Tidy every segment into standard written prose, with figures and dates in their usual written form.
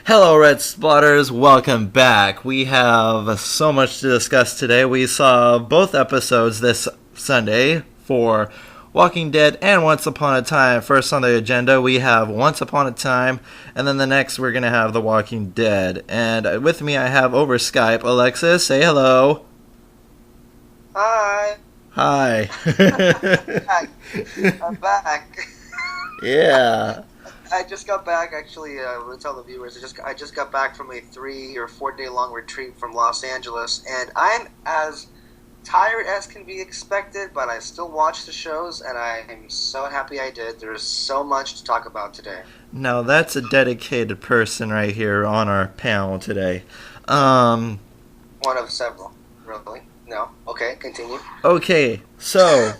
Hello, Red Spotters. Welcome back. We have so much to discuss today. We saw both episodes this Sunday for Walking Dead and Once Upon a Time. First on the agenda, we have Once Upon a Time, and then the next we're going to have The Walking Dead. And with me, I have over Skype Alexis. Say hello. Hi. Hi. I'm back. Yeah. I just got back. Actually, we'll tell the viewers. I just got back from a 3 or 4 day long retreat from Los Angeles, and I'm as tired as can be expected. But I still watch the shows, and I am so happy I did. There's so much to talk about today. Now that's a dedicated person right here on our panel today. One of several, really. No. Okay, continue. Okay, so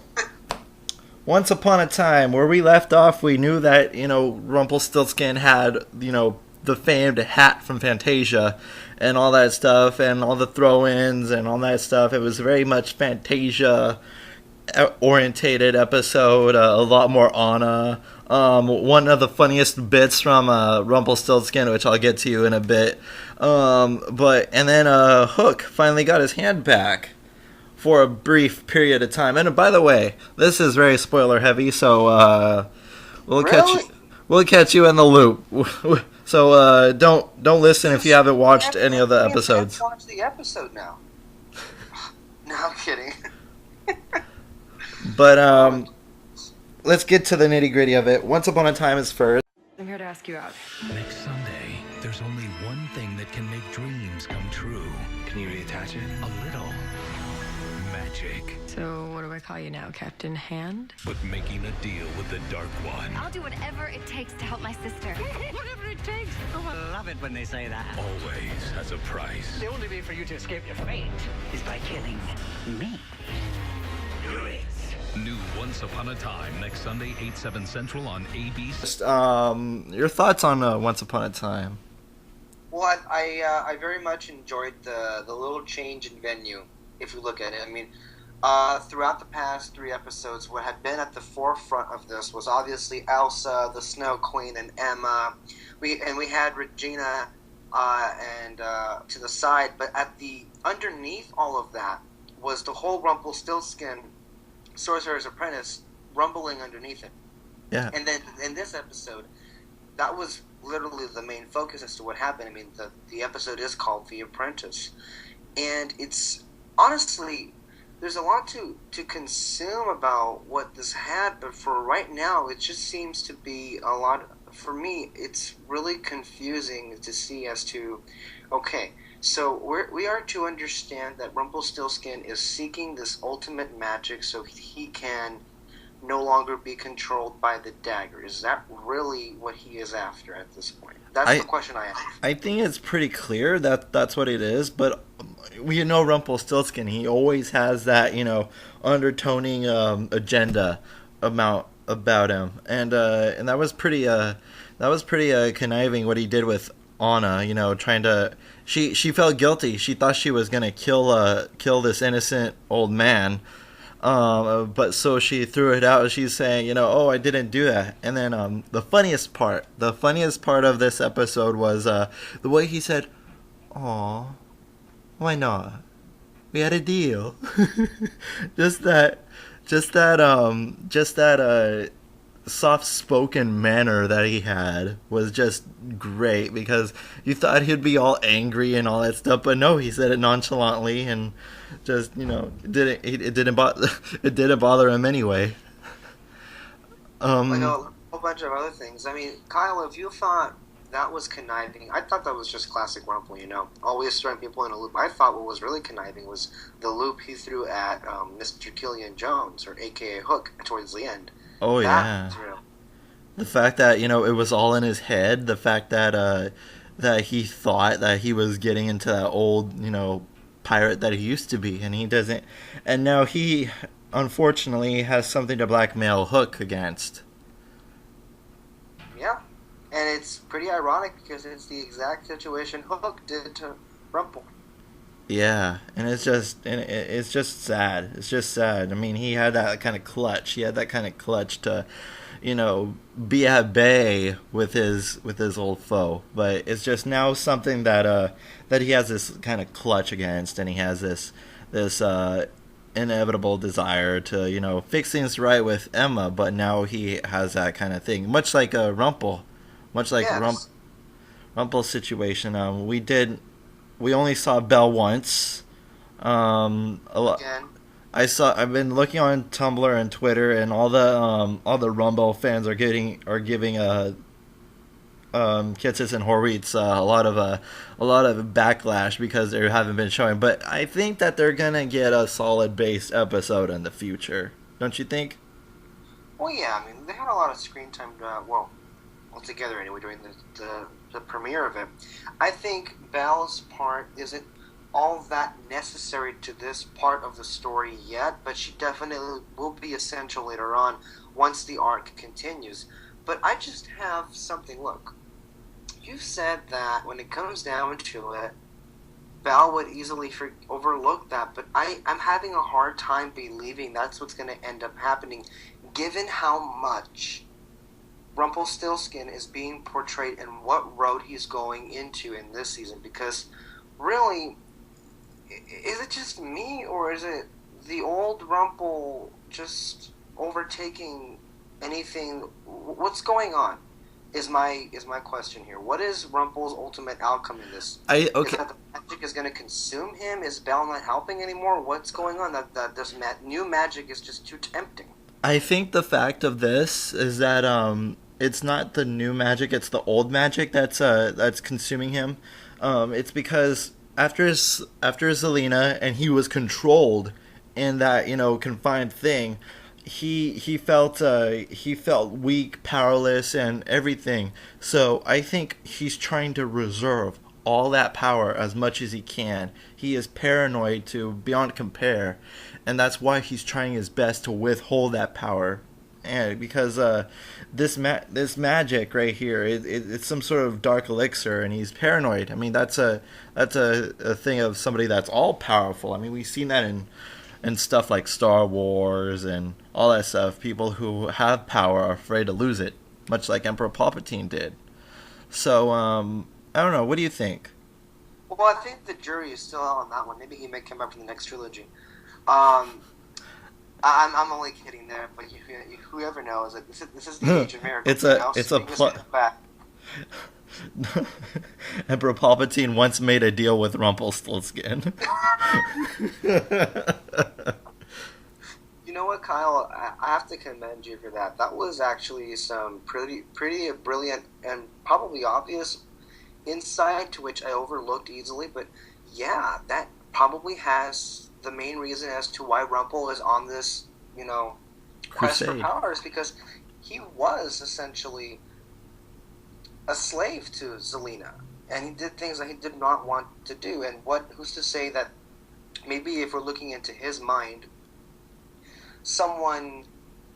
Once Upon a Time, where we left off, we knew that, Rumpelstiltskin had, the famed hat from Fantasia and all that stuff and all the throw-ins and all that stuff. It was very much Fantasia-orientated episode, a lot more Anna. One of the funniest bits from Rumpelstiltskin, which I'll get to in a bit. And then Hook finally got his hand back for a brief period of time. And by the way, this is very spoiler heavy, so we'll catch you in the loop. So don't listen if you haven't watched any of the episodes. Watch the episode now. No, I'm kidding. But let's get to the nitty gritty of it. Once Upon a Time is first. I'm here to ask you out. Next Sunday, there's only one thing that can make dreams come true. Can you reattach it? A little magic. So, what do I call you now, Captain Hand? But making a deal with the Dark One I'll do whatever it takes to help my sister. Whatever it takes. Oh, I love it when they say that. always has a price. The only way for you to escape your fate is by killing me. Do it. New Once Upon a Time, next Sunday, 8/7 Central on ABC. Just, your thoughts on Once Upon a Time? Well, I very much enjoyed the little change in venue. If you look at it, I mean, throughout the past 3 episodes, what had been at the forefront of this was obviously Elsa, the Snow Queen, and Emma. We had Regina to the side, but underneath all of that was the whole Rumpelstiltskin Sorcerer's Apprentice rumbling underneath it. Yeah. And then in this episode, that was literally the main focus as to what happened. I mean, the episode is called The Apprentice, and it's honestly, there's a lot to consume about what this had, but for right now, it just seems to be a lot. For me, it's really confusing to see as to, okay, so we are to understand that Rumpelstiltskin is seeking this ultimate magic so he can no longer be controlled by the dagger. Is that really what he is after at this point? That's the question I have. I think it's pretty clear that that's what it is, but we know Rumpelstiltskin. He always has that, undertoning agenda about him, and that was pretty conniving what he did with Anna. Trying to she felt guilty. She thought she was gonna kill this innocent old man. But so she threw it out. She's saying, oh, I didn't do that. And then the funniest part of this episode was the way he said, "Aw, why not? We had a deal." just that soft-spoken manner that he had was just great, because you thought he'd be all angry and all that stuff, but no, he said it nonchalantly and just it didn't bother him anyway. Like a whole bunch of other things. I mean, Kyle, if you thought that was conniving, I thought that was just classic Rumple. Always throwing people in a loop. I thought what was really conniving was the loop he threw at Mr. Killian Jones, or AKA Hook, towards the end. Oh, yeah. The fact that, it was all in his head, the fact that that he thought that he was getting into that old, pirate that he used to be, and he doesn't, and now he, unfortunately, has something to blackmail Hook against. Yeah, and it's pretty ironic because it's the exact situation Hook did to Rumple. Yeah, and it's just sad. It's just sad. I mean, he had that kind of clutch. He had that kind of clutch to, be at bay with his old foe. But it's just now something that he has this kind of clutch against, and he has this inevitable desire to fix things right with Emma. But now he has that kind of thing, much like Rumpel, much like Yes. Rumpel's situation. We only saw Belle once. A lot. Again, I've been looking on Tumblr and Twitter, and all the Rumble fans are giving Kitsis and Horwitz a lot of backlash because they haven't been showing. But I think that they're gonna get a solid base episode in the future. Don't you think? well, yeah, I mean, they had a lot of screen time, altogether anyway, during the premiere of it. I think Belle's part isn't all that necessary to this part of the story yet, but she definitely will be essential later on once the arc continues. But I just have something. Look, you've said that when it comes down to it, Belle would easily overlook that, but I'm having a hard time believing that's what's going to end up happening, given how much Rumpelstiltskin is being portrayed and what road he's going into in this season. Because, really, is it just me, or is it the old Rumpel just overtaking anything? What's going on? Is my question here. What is Rumpel's ultimate outcome in this? Is that the magic is going to consume him? Is Belle not helping anymore? What's going on? That this new magic is just too tempting. I think the fact of this is that it's not the new magic; it's the old magic that's consuming him. It's because after Zelina and he was controlled in that confined thing, he felt weak, powerless, and everything. So I think he's trying to reserve all that power as much as he can. He is paranoid to beyond compare, and that's why he's trying his best to withhold that power. And because this magic right here, it's some sort of dark elixir, and he's paranoid. I mean, that's a thing of somebody that's all powerful. I mean, we've seen that in stuff like Star Wars and all that stuff. People who have power are afraid to lose it, much like Emperor Palpatine did. So I don't know. What do you think? Well, I think the jury is still out on that one. Maybe he may come up in the next trilogy. I'm only kidding there, but whoever knows, like, this is the age of miracles. It's a plot. Emperor Palpatine once made a deal with Rumpelstiltskin. You know what, Kyle? I have to commend you for that. That was actually some pretty brilliant and probably obvious insight to which I overlooked easily. But yeah, that probably has the main reason as to why Rumpel is on this, quest for Crusade. power, is because he was essentially a slave to Zelina, and he did things that he did not want to do. And who's to say that maybe if we're looking into his mind, someone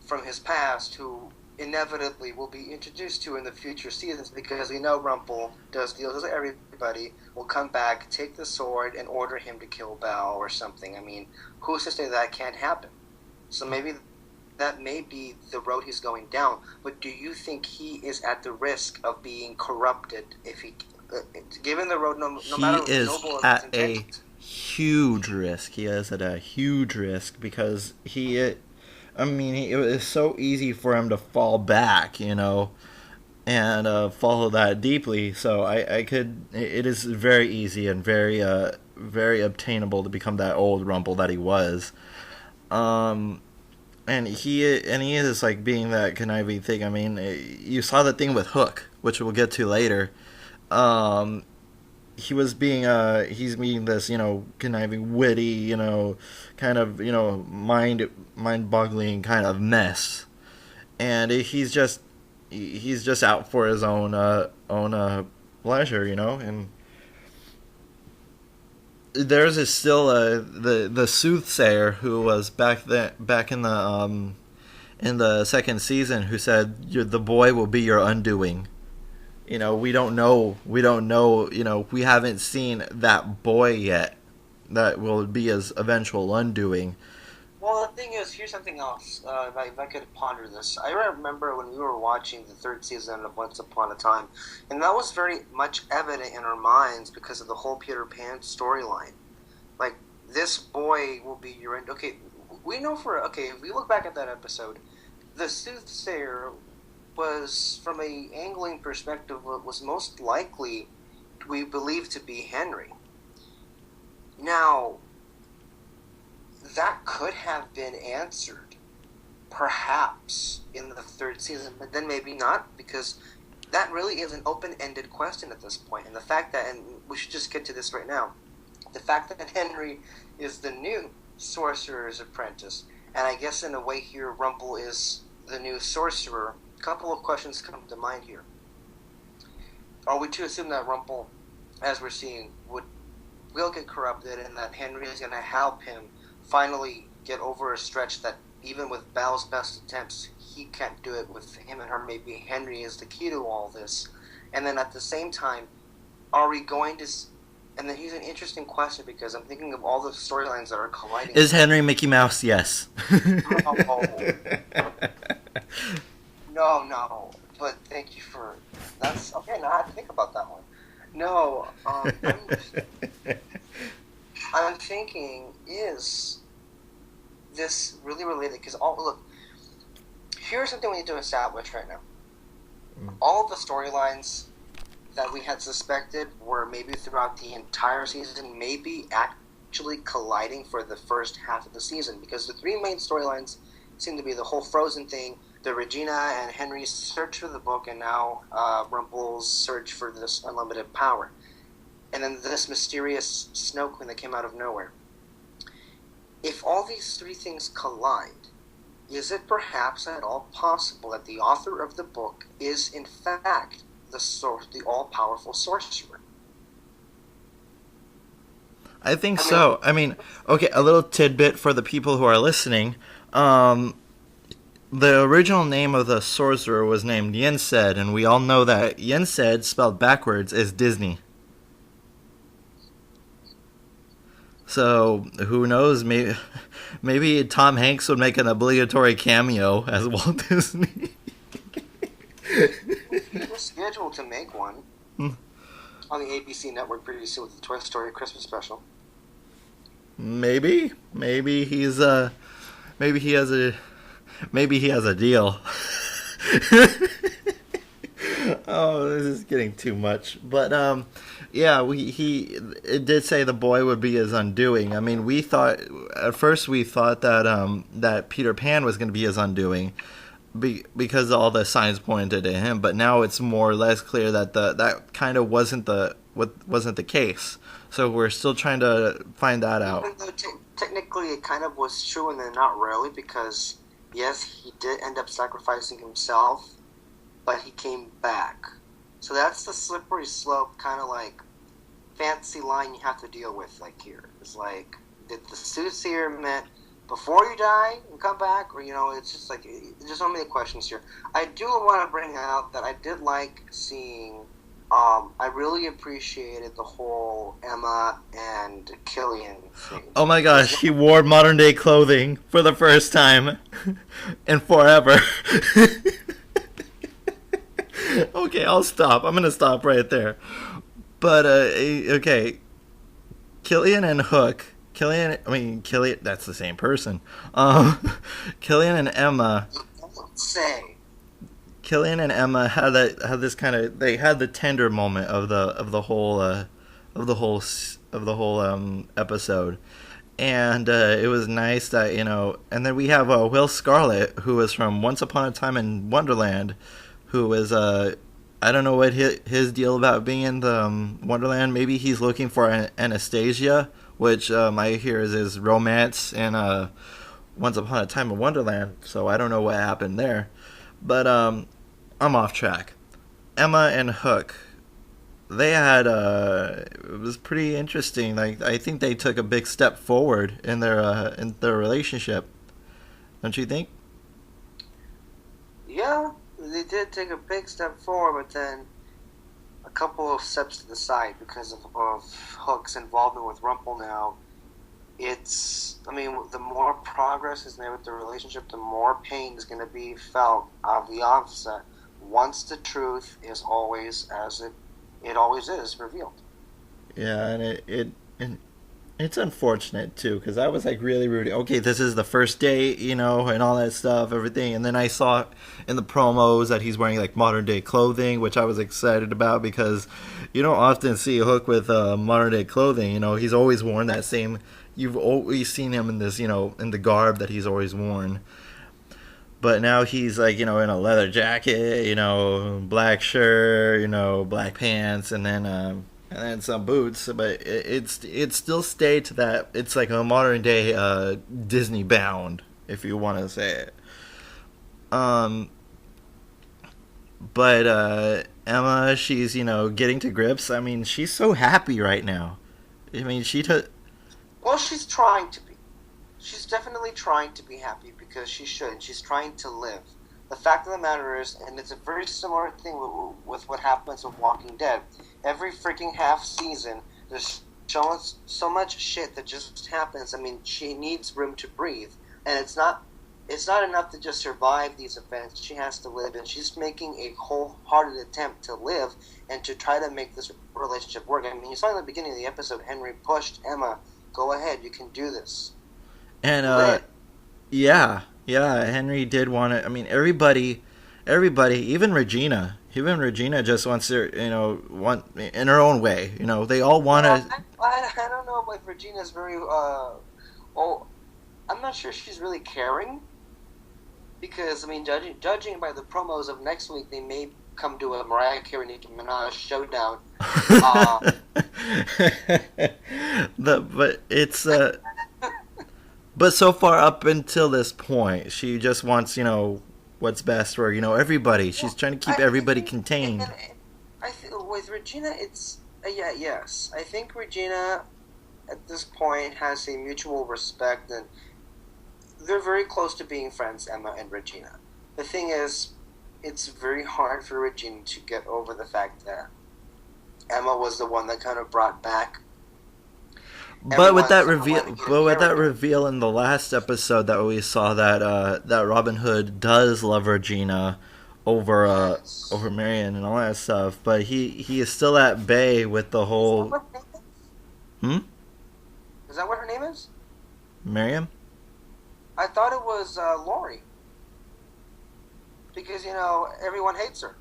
from his past who inevitably will be introduced to in the future seasons, because we know Rumpel does deals with everybody, will come back, take the sword, and order him to kill Belle or something. I mean, who's to say that can't happen? So maybe that may be the road he's going down. But do you think he is at the risk of being corrupted if he, given the road, no matter He is noble of at his a intentions? huge risk. He is at a huge risk because it was so easy for him to fall back, and follow that deeply. So it is very easy and very obtainable to become that old Rumpel that he was. And he is like being that conniving thing. I mean, you saw the thing with Hook, which we'll get to later. He's being this, conniving, witty, kind of, mind-boggling kind of mess, and he's just out for his own pleasure, and there's still the soothsayer who was back in the second season, who said the boy will be your undoing. We don't know, we haven't seen that boy yet that will be his eventual undoing. Well, the thing is, here's something else. If I could ponder this, I remember when we were watching the third season of Once Upon a Time, and that was very much evident in our minds because of the whole Peter Pan storyline. Like, this boy will be your end. Okay, we know if we look back at that episode, the soothsayer was, from a angling perspective, what was most likely we believe to be Henry. Now, that could have been answered, perhaps, in the third season, but then maybe not, because that really is an open-ended question at this point. And the fact that, and we should just get to this right now, the fact that Henry is the new sorcerer's apprentice, and I guess in a way here, Rumple is the new sorcerer, a couple of questions come to mind here. Are we to assume that Rumple, as we're seeing, will get corrupted, and that Henry is going to help him finally get over a stretch that even with Belle's best attempts, he can't do it with him and her? Maybe Henry is the key to all this. And then at the same time, are we going to... And then here's an interesting question, because I'm thinking of all the storylines that are colliding. Is Henry Mickey Mouse? Yes. No. But thank you for... That's... Okay, now I have to think about that one. No, I'm thinking, is this really related? Because look, here's something we need to establish right now. All of the storylines that we had suspected were maybe throughout the entire season, maybe actually colliding for the first half of the season, because the three main storylines seem to be the whole Frozen thing, the Regina and Henry's search for the book, and now Rumple's search for this unlimited power. And then this mysterious Snow Queen that came out of nowhere. If all these three things collide, is it perhaps at all possible that the author of the book is in fact the all-powerful sorcerer? I think so. I mean, okay, a little tidbit for the people who are listening. The original name of the sorcerer was named Yensed, and we all know that Yensed, spelled backwards, is Disney. So, who knows, maybe Tom Hanks would make an obligatory cameo as Walt Disney. He was scheduled to make one on the ABC network pretty soon with the Toy Story Christmas special. Maybe he has a deal. Oh, this is getting too much. But yeah, it did say the boy would be his undoing. I mean, at first we thought that that Peter Pan was going to be his undoing, because all the signs pointed to him. But now it's more or less clear that that kind of wasn't the case. So we're still trying to find that out. Even though technically it kind of was true, and then not really, because yes, he did end up sacrificing himself, but he came back. So that's the slippery slope, kind of like fancy line you have to deal with. Like here, it's like, did the soothsayer meant before you die and come back, or it's just like there's so many questions here. I do want to bring out that I did like seeing. I really appreciated the whole Emma and Killian thing. Oh my gosh, he wore modern day clothing for the first time in forever. Okay, I'll stop. I'm gonna stop right there. But okay, Killian and Hook. Killian, that's the same person. Killian and Emma. Killian and Emma had this kind of, they had the tender moment of the whole episode, and it was nice that and then we have Will Scarlet, who is from Once Upon a Time in Wonderland, who is I don't know what his deal about being in the Wonderland. Maybe he's looking for Anastasia, which I hear is his romance in Once Upon a Time in Wonderland. So I don't know what happened there, but I'm off track. Emma and Hook, they had it was pretty interesting. Like, I think they took a big step forward in their relationship. Don't you think? Yeah, they did take a big step forward, but then a couple of steps to the side because of Hook's involvement with Rumple now. I mean, the more progress is made with the relationship, the more pain is going to be felt of the offset once the truth is always as it always is revealed. Yeah, and it it's unfortunate too, because I was like really rooting. Okay, this is the first date, and all that stuff, everything. And then I saw in the promos that he's wearing like modern day clothing, which I was excited about because you don't often see Hook with modern day clothing. He's always worn that same. You've always seen him in this, in the garb that he's always worn. But now he's like, in a leather jacket, black shirt, black pants, and then some boots. But it still stayed to that. It's like a modern day Disney bound, if you want to say it. But Emma, she's getting to grips. I mean, she's so happy right now. I mean, Well, she's trying to be. She's definitely trying to be happy because she should. She's trying to live. The fact of the matter is, and it's a very similar thing with what happens with Walking Dead. Every freaking half season, there's so much shit that just happens. I mean, she needs room to breathe, and it's not enough to just survive these events. She has to live, and she's making a wholehearted attempt to live and to try to make this relationship work. I mean, you saw in the beginning of the episode, Henry pushed Emma, "Go ahead, you can do this." And yeah, Henry did want to. I mean, everybody, even Regina just wants to, want in her own way. They all want to. I don't know if Regina's very. I'm not sure she's really caring. Because I mean, judging by the promos of next week, they may come to a Mariah Carey Nicki Minaj showdown. But it's. But so far up until this point, she just wants, what's best for, everybody. She's trying to keep everybody contained. With Regina, it's yes. I think Regina, at this point, has a mutual respect, and they're very close to being friends, Emma and Regina. The thing is, it's very hard for Regina to get over the fact that Emma was the one that kind of brought back. But with that reveal in the last episode that we saw that Robin Hood does love Regina over Marion and all that stuff, but he is still at bay with the whole. Is that what her name is? Miriam? I thought it was Lori. Because everyone hates her.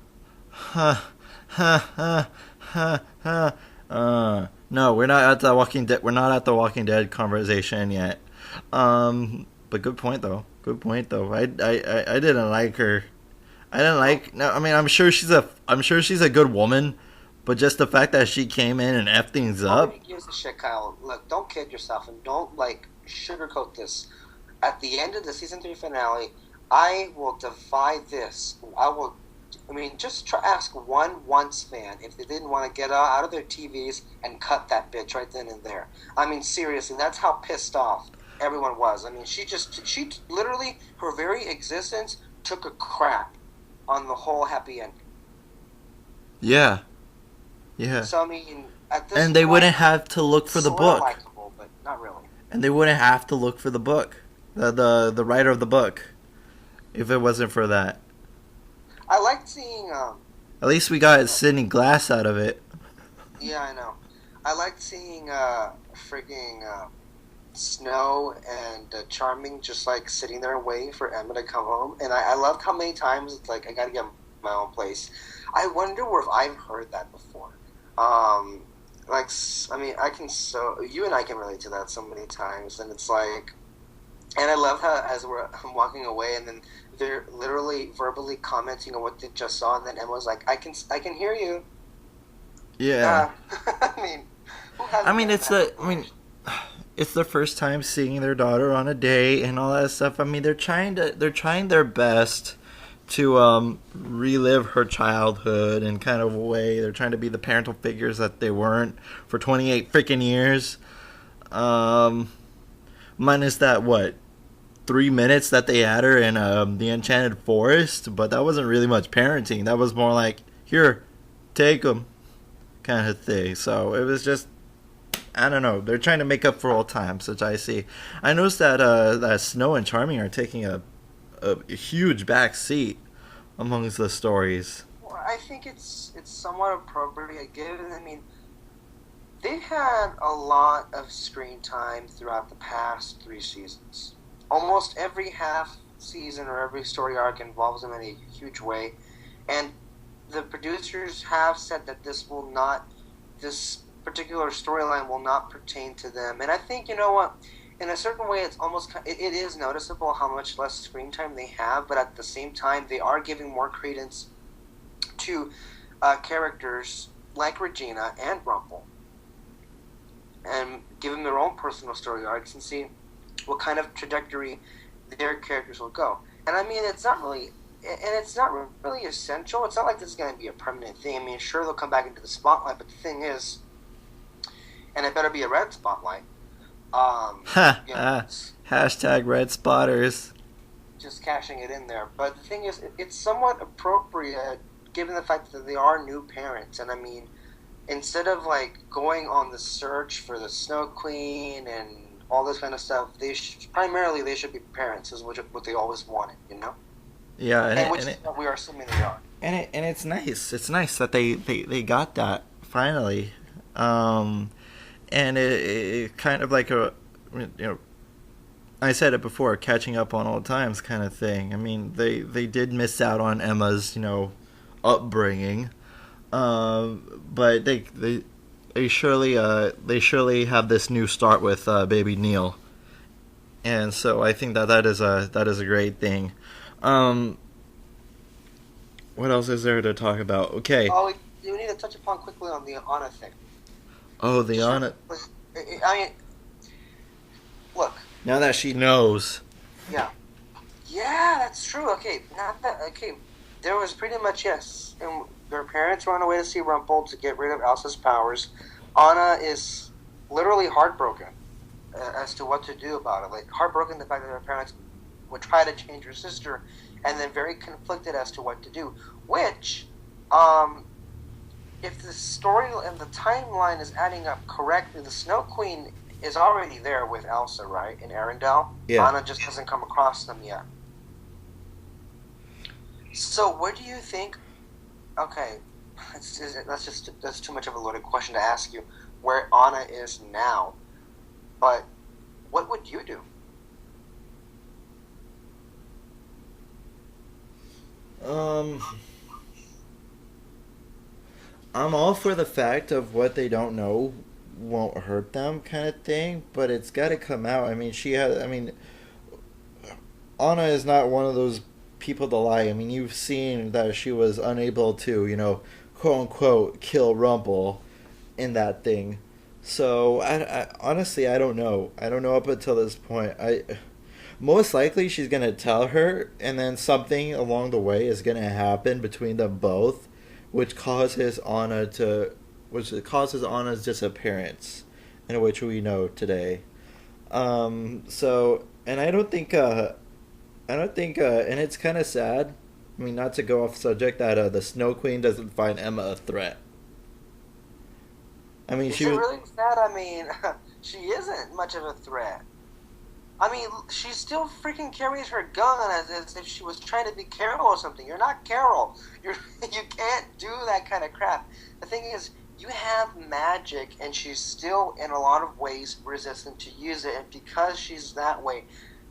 No, we're not at the Walking Dead. We're not at the Walking Dead conversation yet. But good point though. I didn't like her. I didn't like. No, I mean I'm sure she's a good woman, but just the fact that she came in and effed things up. Nobody gives a shit, Kyle. Look, don't kid yourself and don't sugarcoat this. At the end of the season 3 finale, I will defy this. Just ask one once fan if they didn't want to get out of their TVs and cut that bitch right then and there. I mean, seriously, that's how pissed off everyone was. I mean, she literally, her very existence took a crap on the whole happy ending. Yeah. So, I mean, at this and they point, wouldn't have to look for the book. Likeable, but not really. And they wouldn't have to look for the book. The writer of the book. If it wasn't for that. I liked seeing. At least we got Sidney Glass out of it. Yeah, I know. I liked seeing Snow and Charming just sitting there and waiting for Emma to come home. And I loved how many times it's I gotta get my own place. I wonder if I've heard that before. You and I can relate to that so many times, and it's and I love how as I'm walking away, and then they're literally verbally commenting on what they just saw, and then Emma's like, I can hear you. Yeah. It's their first time seeing their daughter on a date and all that stuff. I mean, they're trying their best to relive her childhood in kind of a way. They're trying to be the parental figures that they weren't for 28 freaking years. Minus that 3 minutes that they had her in the Enchanted Forest, but that wasn't really much parenting. That was more like, here, take them, kind of thing. So it was just, I don't know. They're trying to make up for old times, which I see. I noticed that that Snow and Charming are taking a huge back seat amongst the stories. Well, I think it's somewhat appropriate given. I mean, they've had a lot of screen time throughout the past 3 seasons. Almost every half season or every story arc involves them in a huge way, and the producers have said that this particular storyline will not pertain to them. And I think, you know what, in a certain way, it is noticeable how much less screen time they have, but at the same time, they are giving more credence to characters like Regina and Rumple, and give them their own personal story arcs and see what kind of trajectory their characters will go. And I mean, it's not really essential. It's not like this is going to be a permanent thing. I mean, sure, they'll come back into the spotlight, but the thing is, and it better be a red spotlight. Hashtag red spotters. Just cashing it in there. But the thing is, it's somewhat appropriate given the fact that they are new parents. And I mean, instead of like going on the search for the Snow Queen and all this kind of stuff, they should be parents, is what they always wanted, you know? Yeah, and we are assuming they are. And it's nice. It's nice that they got that finally. And it kind of like I said it before, catching up on old times kind of thing. I mean, they did miss out on Emma's, upbringing, but they surely have this new start with baby Neil, and so I think that is a great thing. What else is there to talk about? Okay. Oh, you need to touch upon quickly on the Anna thing. Oh, the Anna. I mean, look. Now that she knows. Yeah. Yeah, that's true. Okay, there was pretty much, yes. And their parents run away to see Rumple to get rid of Elsa's powers. Anna is literally heartbroken as to what to do about it. Like, heartbroken the fact that her parents would try to change her sister, and then very conflicted as to what to do. Which, if the story and the timeline is adding up correctly, the Snow Queen is already there with Elsa, right, in Arendelle? Yeah. Anna just hasn't come across them yet. So, where do you think? Okay, that's too much of a loaded question to ask you. Where Anna is now, but what would you do? I'm all for the fact of what they don't know won't hurt them kind of thing, but it's got to come out. I mean, Anna is not one of those people to lie. I mean, you've seen that she was unable to, quote unquote, kill Rumple in that thing. So, I honestly, I don't know. I don't know up until this point. Most likely she's going to tell her, and then something along the way is going to happen between them both, which causes Anna's disappearance, in which we know today. So, and I don't think, and it's kind of sad, I mean, not to go off subject, that the Snow Queen doesn't find Emma a threat. I mean, Is it really sad? I mean, she isn't much of a threat. I mean, she still freaking carries her gun as if she was trying to be Carol or something. You're not Carol. You can't do that kind of crap. The thing is, you have magic, and she's still, in a lot of ways, resistant to use it. And because she's that way,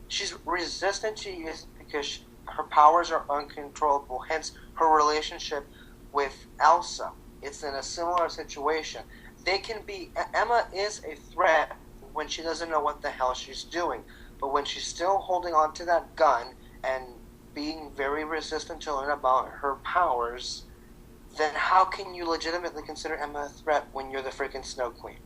she's resistant to use it because her powers are uncontrollable. Hence, her relationship with Elsa. It's in a similar situation. Emma is a threat when she doesn't know what the hell she's doing. But when she's still holding on to that gun and being very resistant to learn about her powers, then how can you legitimately consider Emma a threat when you're the freaking Snow Queen?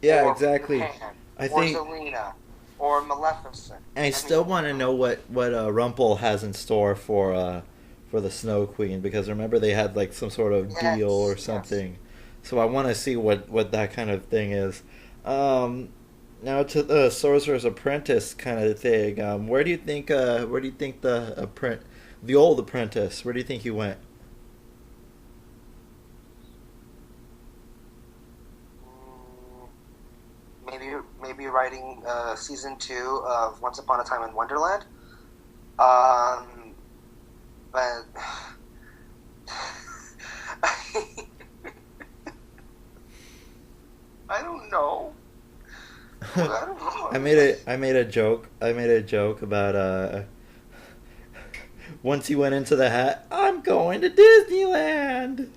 Yeah, or exactly. Pan, I or think, Zelina, or Maleficent. and I still want to know what Rumple has in store for the Snow Queen, because remember they had like some sort of deal or something. Yes. So I want to see what that kind of thing is. Now to the Sorcerer's Apprentice kind of thing. Where do you think the old apprentice? Where do you think he went? maybe writing season 2 of Once Upon a Time in Wonderland. Um, but I don't know. I don't know. I made a joke. I made a joke about once he went into the hat, I'm going to Disneyland.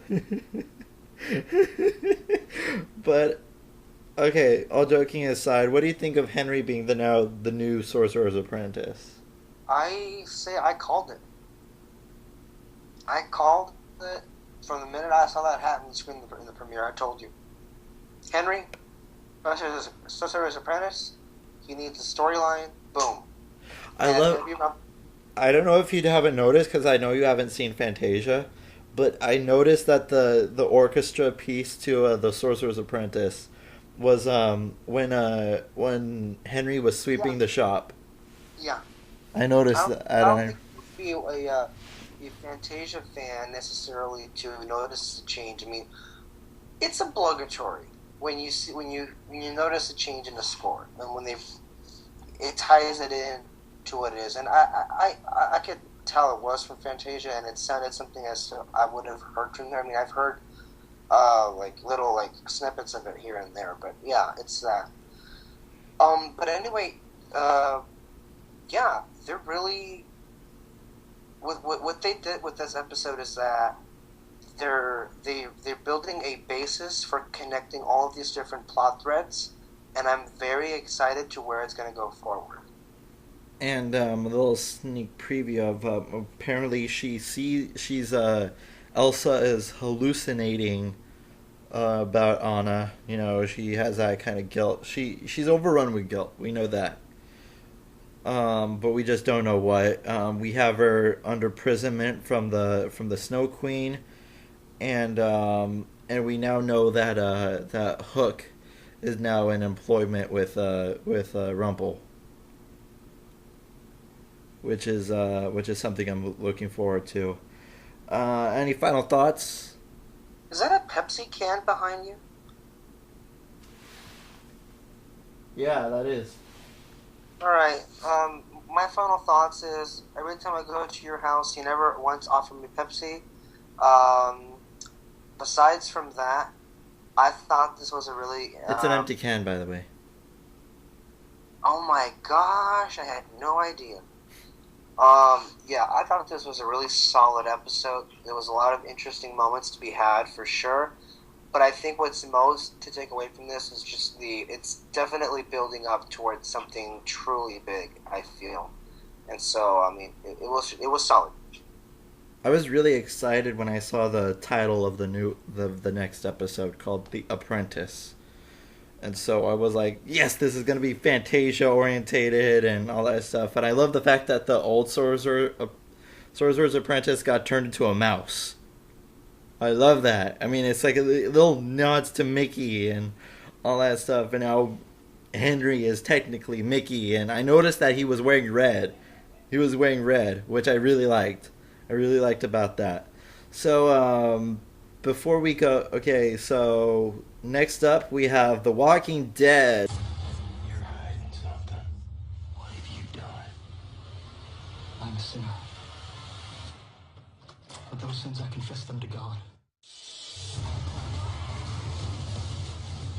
But okay, all joking aside, what do you think of Henry being the new Sorcerer's Apprentice? I say I called it. I called it from the minute I saw that hat on the screen in the premiere. I told you, Henry, Sorcerer's Apprentice. He needs a storyline. Boom. I don't know if you haven't noticed, because I know you haven't seen Fantasia, but I noticed that the orchestra piece to the Sorcerer's Apprentice was when Henry was sweeping the shop. Yeah. I noticed I don't think you would be a Fantasia fan necessarily to notice the change. I mean, it's obligatory when you notice a change in the score, and when it ties it in to what it is. And I could tell it was from Fantasia, and it sounded something as I would have heard from there. I mean, I've heard like little like snippets of it here and there, but yeah, it's that. But anyway, yeah, they're really what they did with this episode is that they're building a basis for connecting all of these different plot threads, and I'm very excited to where it's going to go forward. And a little sneak preview of apparently Elsa is hallucinating about Anna. You know, she has that kind of guilt. She's overrun with guilt. We know that. But we just don't know what. We have her under imprisonment from the Snow Queen, and we now know that that Hook is now in employment with Rumple, which is something I'm looking forward to. Any final thoughts? Is that a Pepsi can behind you? Yeah, that is. Alright, my final thoughts is, every time I go to your house, you never once offer me Pepsi. Besides from that, I thought this was a really... It's an empty can, by the way. Oh my gosh, I had no idea. Yeah, I thought this was a really solid episode. There was a lot of interesting moments to be had, for sure. But I think what's most to take away from this is just it's definitely building up towards something truly big, I feel. And so, I mean, it was solid. I was really excited when I saw the title of the next episode called The Apprentice. And so I was like, yes, this is going to be Fantasia orientated and all that stuff. And I love the fact that the old Sorcerer's Apprentice got turned into a mouse. I love that. I mean, it's like a little nods to Mickey and all that stuff. And now Henry is technically Mickey. And I noticed that he was wearing red. He was wearing red, which I really liked. I really liked about that. So, before we go... Okay, so next up we have The Walking Dead. You're hiding something. What have you done? I'm a sinner. But those sins, I confess them to God.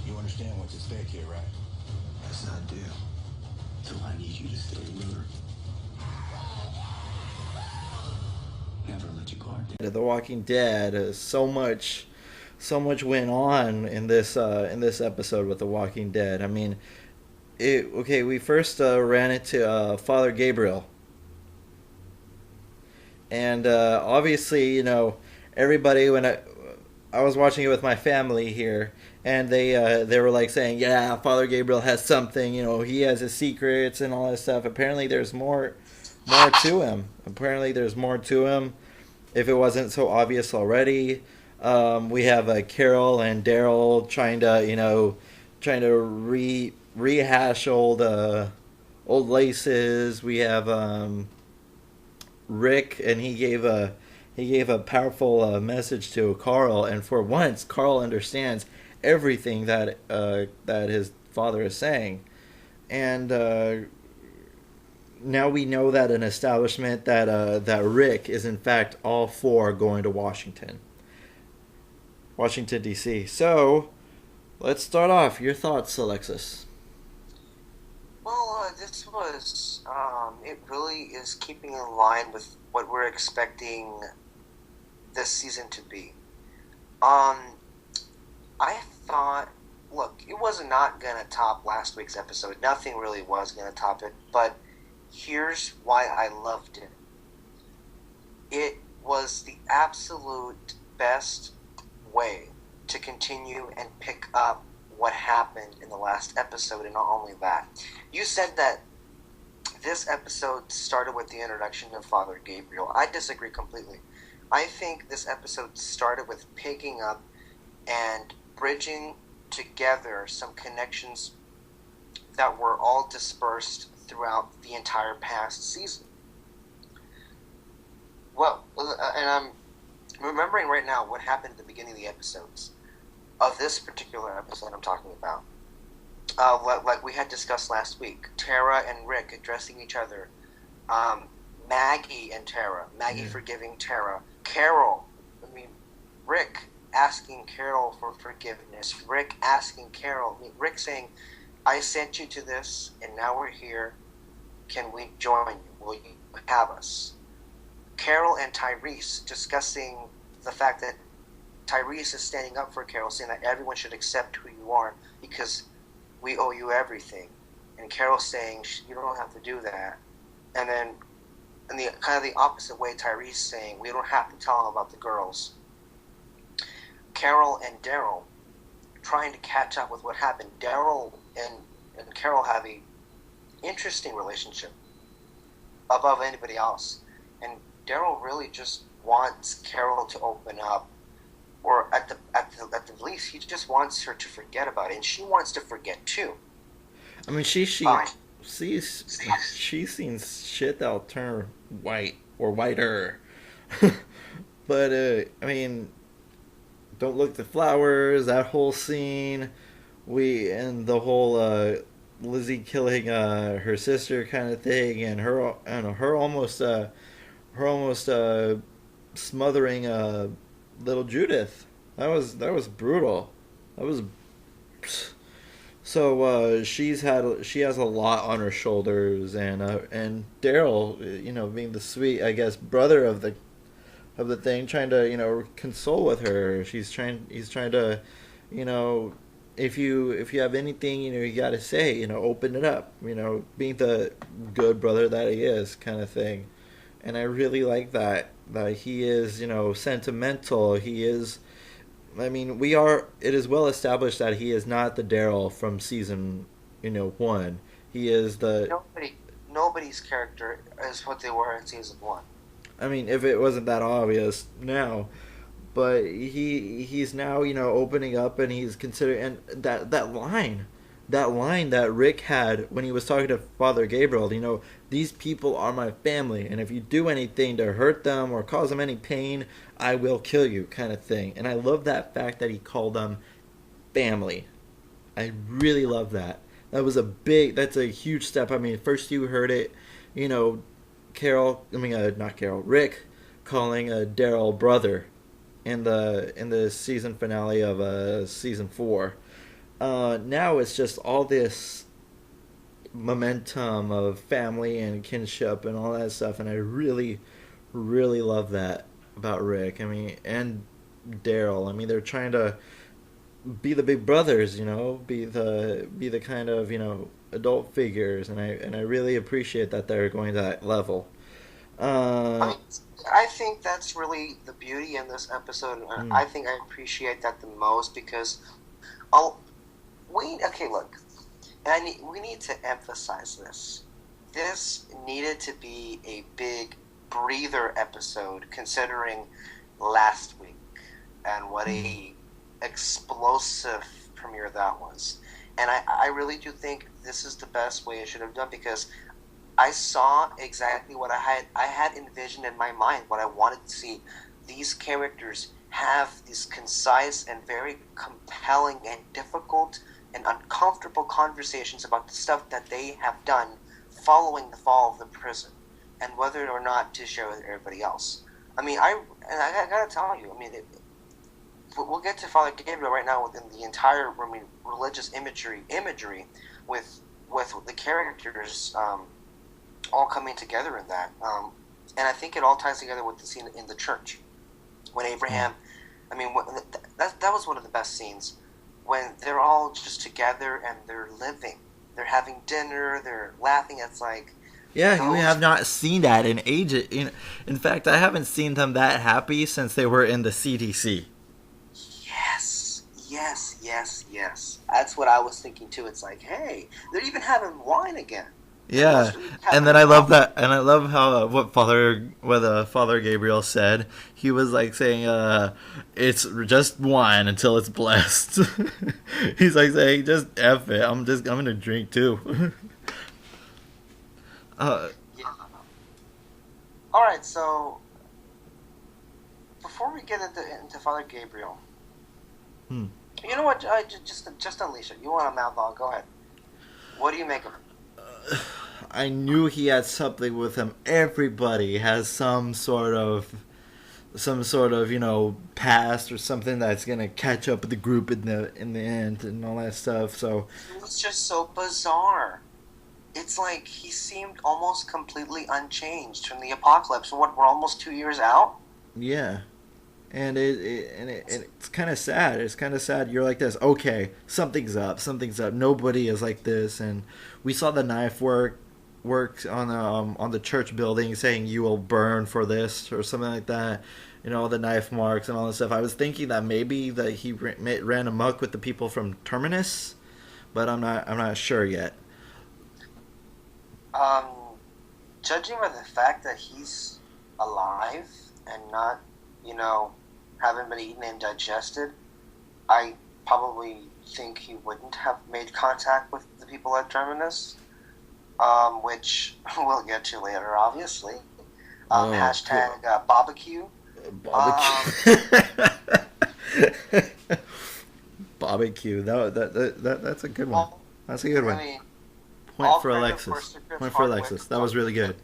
You understand what's at stake here, right? Yes, I do. So I need you to stay alert. Never let your guard down. The Walking Dead. So much went on in this episode with The Walking Dead. I mean, we first ran into Father Gabriel. And obviously, you know, everybody, when I was watching it with my family here, and they were like saying, yeah, Father Gabriel has something, you know, he has his secrets and all that stuff. Apparently there's more to him. If it wasn't so obvious already. We have Carol and Daryl trying to rehash old laces. We have Rick, and he gave a powerful message to Carl, and for once Carl understands everything that his father is saying. And now we know that an establishment that Rick is in fact all for going to Washington D.C. So let's start off. Your thoughts, Alexis? Well, this was, it really is keeping in line with what we're expecting this season to be. I thought, look, it was not going to top last week's episode. Nothing really was going to top it, but here's why I loved it. It was the absolute best way to continue and pick up what happened in the last episode, and not only that. You said that this episode started with the introduction of Father Gabriel. I disagree completely. I think this episode started with picking up and bridging together some connections that were all dispersed throughout the entire past season. Well, and I'm remembering right now what happened at the beginning of the episodes. Of this particular episode I'm talking about. Like we had discussed last week, Tara and Rick addressing each other. Maggie and Tara. Maggie forgiving Tara. Rick asking Carol for forgiveness. Rick asking Carol. Rick saying, I sent you to this, and now we're here. Can we join you? Will you have us? Carol and Tyrese discussing the fact that Tyrese is standing up for Carol, saying that everyone should accept who you are because we owe you everything. And Carol saying, you don't have to do that. And then, in the kind of the opposite way, Tyrese saying, we don't have to tell them about the girls. Carol and Daryl trying to catch up with what happened. Daryl and Carol have a interesting relationship above anybody else. And Daryl really just wants Carol to open up, or at the least, he just wants her to forget about it, and she wants to forget too. I mean, she's seen shit that'll turn her white or whiter. But I mean, don't look at the flowers. That whole scene, and the whole Lizzie killing her sister kind of thing, and her almost smothering little Judith. That was brutal. That was so she has a lot on her shoulders, and Daryl, being the sweet, I guess, brother of the thing, trying to console with her. He's trying to, if you have anything you got to say, open it up, being the good brother that he is, kind of thing. And I really like that he is, sentimental. He is, I mean, it is well established that he is not the Daryl from season, 1. He is Nobody's character is what they were in season 1. I mean, if it wasn't that obvious now. But he's now, opening up, and he's considering, and that line that Rick had when he was talking to Father Gabriel, these people are my family, and if you do anything to hurt them or cause them any pain, I will kill you, kind of thing. And I love that fact that he called them family. I really love that. That's a huge step. I mean, first you heard it, Rick calling Daryl brother in the season finale of season 4. Now it's just all this momentum of family and kinship and all that stuff, and I really, really love that about Rick. I mean, and Daryl. I mean, they're trying to be the big brothers, be the kind of adult figures, and I really appreciate that they're going to that level. I think that's really the beauty in this episode. I think I appreciate that the most because we need to emphasize this. This needed to be a big breather episode, considering last week and what a explosive premiere that was. And I really do think this is the best way it should have done, because I saw exactly what I had envisioned in my mind, what I wanted to see. These characters have these concise and very compelling and difficult and uncomfortable conversations about the stuff that they have done following the fall of the prison, and whether or not to share with everybody else. I mean, I gotta tell you, I mean, we'll get to Father Gabriel right now within the entire, I mean, religious imagery with the characters all coming together in that, and I think it all ties together with the scene in the church when Abraham. I mean, that was one of the best scenes when they're all just together and they're living, they're having dinner, they're laughing. It's like, Yeah, we have not seen that in ages. In fact, I haven't seen them that happy since they were in the CDC. Yes. That's what I was thinking too. It's like, hey, they're even having wine again. Yeah, and then I love that, and I love how what Father Gabriel said. He was like saying, "It's just wine until it's blessed." He's like saying, "Just F it. I'm gonna drink too." Yeah. All right, so before we get into Father Gabriel, you know what? Just unleash it. You want to mouth on? Go ahead. What do you make of it? I knew he had something with him. Everybody has some sort of past or something that's gonna catch up with the group in the end and all that stuff. So it was just so bizarre. It's like he seemed almost completely unchanged from the apocalypse. What, we're almost 2 years out? Yeah. And it's kind of sad. It's kind of sad. You're like this. Okay, something's up. Nobody is like this. And we saw the knife works on the church building, saying you will burn for this or something like that. You know, the knife marks and all this stuff. I was thinking that maybe that he ran amok with the people from Terminus, but I'm not sure yet. Judging by the fact that he's alive and not, haven't been eaten and digested, I probably think he wouldn't have made contact with the people at Terminus, which we'll get to later, obviously. Hashtag barbecue. Barbecue. That's a good one. That's a good one. I mean, Point for Alexis. That was really good.